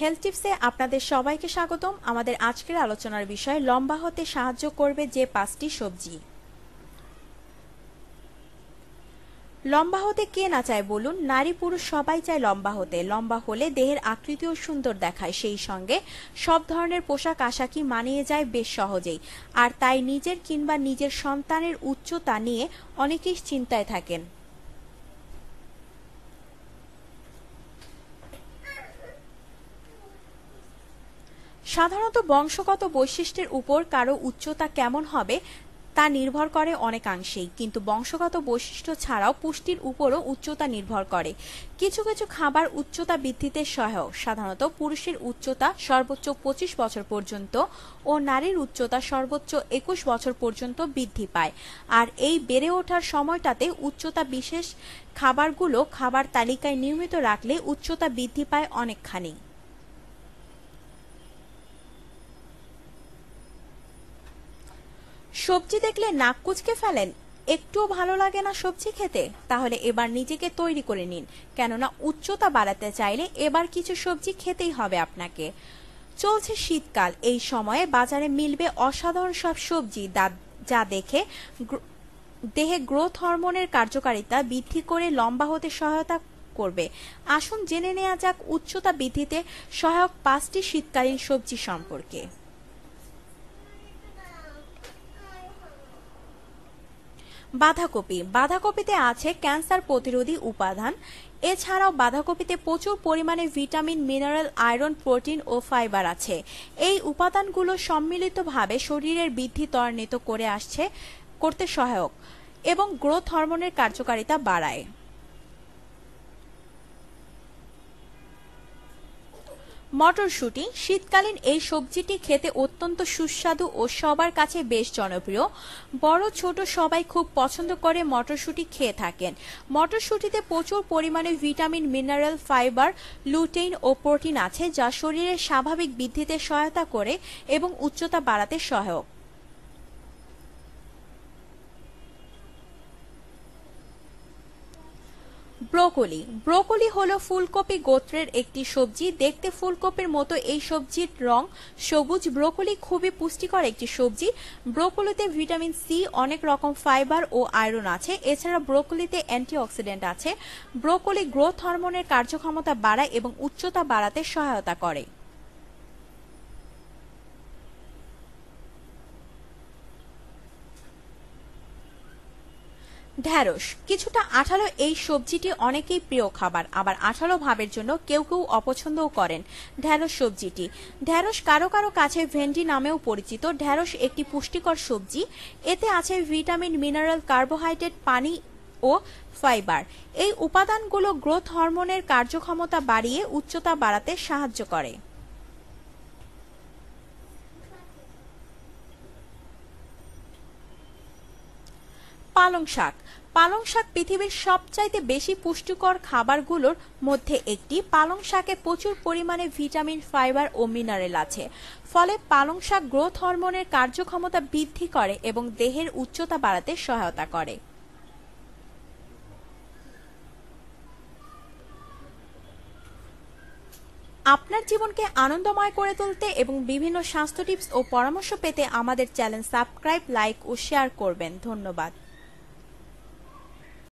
Health টিপসে আপনাদের সবাইকে স্বাগতম। আমাদের আজকের আলোচনার বিষয় লম্বা হতে সাহায্য করবে যে 5টি সবজি। লম্বা হতে কে না চায় বলুন? নারী পুরুষ সবাই চায় লম্বা হতে। লম্বা হলে দেহের আকৃতিও সুন্দর দেখায়, সেই সঙ্গে সব ধরনের পোশাক আশাকই মানিয়ে যায় বেশ সহজেই। আর তাই নিজের কিংবা নিজের সন্তানের উচ্চতা নিয়ে অনেকেই চিন্তায় থাকেন। সাধারণত বংশগত বৈশিষ্ট্যের উপর কারো উচ্চতা কেমন হবে তা নির্ভর করে অনেকাংশেই, কিন্তু বংশগত বৈশিষ্ট্য ছাড়াও পুষ্টির উপরও উচ্চতা নির্ভর করে। কিছু কিছু খাবার উচ্চতা বৃদ্ধিতে সহায়ক। সাধারণত পুরুষের উচ্চতা সর্বোচ্চ 25 বছর পর্যন্ত ও নারীর উচ্চতা সর্বোচ্চ 21 বছর পর্যন্ত বৃদ্ধি পায়। আর এই বেড়ে ওঠার সময়টাতে উচ্চতা বিশেষ খাবারগুলো খাবার তালিকায় নিয়মিত রাখলে উচ্চতা বৃদ্ধি পায় অনেকখানি। সবজি দেখলে নাক কুঁচকে ফেলেন? একটুও ভালো লাগে না সবজি খেতে? তাহলে এবার নিজেকে তৈরি করে নিন, কেননা উচ্চতা বাড়াতে চাইলে এবার কিছু সবজি খেতেই হবে আপনাকে। চলছে শীতকাল, এই সময়ে বাজারে মিলবে অসাধারণ সব সবজি যা দেখে দেহে গ্রোথ হরমোনের কার্যকারিতা বৃদ্ধি করে লম্বা হতে সহায়তা করবে। আসুন জেনে নেওয়া যাক উচ্চতা বৃদ্ধিতে সহায়ক 5টি শীতকালীন সবজি সম্পর্কে। বাঁধাকপি। বাঁধাকপিতে আছে ক্যান্সার প্রতিরোধী উপাদান। এছাড়াও বাঁধাকপিতে প্রচুর পরিমাণে ভিটামিন, মিনারেল, আয়রন, প্রোটিন ও ফাইবার আছে। এই উপাদানগুলো সম্মিলিতভাবে শরীরের বৃদ্ধি ত্বরান্বিত করতে সহায়ক এবং গ্রোথ হরমোনের কার্যকারিতা বাড়ায়। মটরশুঁটি। শীতকালীন এই সবজিটি খেতে অত্যন্ত সুস্বাদু ও সবার কাছে বেশ জনপ্রিয়। বড় ছোট সবাই খুব পছন্দ করে মটরশুঁটি খেয়ে থাকেন। মটরশুঁটিতে প্রচুর পরিমাণে ভিটামিন, মিনারেল, ফাইবার, লুটেইন ও প্রোটিন আছে, যা শরীরের স্বাভাবিক বৃদ্ধিতে সহায়তা করে এবং উচ্চতা বাড়াতে সহায়ক। ব্রোকলি। ব্রোকলি হলো ফুলকপি গোত্রের একটি সবজি। দেখতে ফুলকপির মতো এই সবজির রং সবুজ। ব্রোকলি খুবই পুষ্টিকর একটি সবজি। ব্রোকলিতে ভিটামিন সি, অনেক রকম ফাইবার ও আয়রন আছে। এছাড়া ব্রোকলিতে অ্যান্টিঅক্সিডেন্ট আছে। ব্রোকলি গ্রোথ হরমোনের কার্যক্ষমতা বাড়ায় এবং উচ্চতা বাড়াতে সহায়তা করে। ঢ্যাঁড়স। কিছুটা আঠালো এই সবজিটি অনেকেই প্রিয় খাবার, আবার আঠালো ভাবের জন্য কেউ কেউ অপছন্দও করেন ঢ্যাঁড়স সবজিটি। ঢ্যাঁড়স কারো কারো কাছে ভেন্ডি নামেও পরিচিত। ঢ্যাঁড়স একটি পুষ্টিকর সবজি। এতে আছে ভিটামিন, মিনারেল, কার্বোহাইড্রেট, পানি ও ফাইবার। এই উপাদানগুলো গ্রোথ হরমোনের কার্যক্ষমতা বাড়িয়ে উচ্চতা বাড়াতে সাহায্য করে। পালং শাক। পালং শাক পৃথিবীর সবচাইতে বেশি পুষ্টিকর খাবারগুলোর মধ্যে একটি। পালং শাকে প্রচুর পরিমাণে ভিটামিন, ফাইবার ও মিনারেল আছে। ফলে পালং শাক গ্রোথ হরমোনের কার্যক্ষমতা বৃদ্ধি করে এবং দেহের উচ্চতা বাড়াতে সহায়তা করে। আপনার জীবনকে আনন্দময় করে তুলতে এবং বিভিন্ন স্বাস্থ্য টিপস ও পরামর্শ পেতে আমাদের চ্যানেল সাবস্ক্রাইব, লাইক ও শেয়ার করবেন। ধন্যবাদ।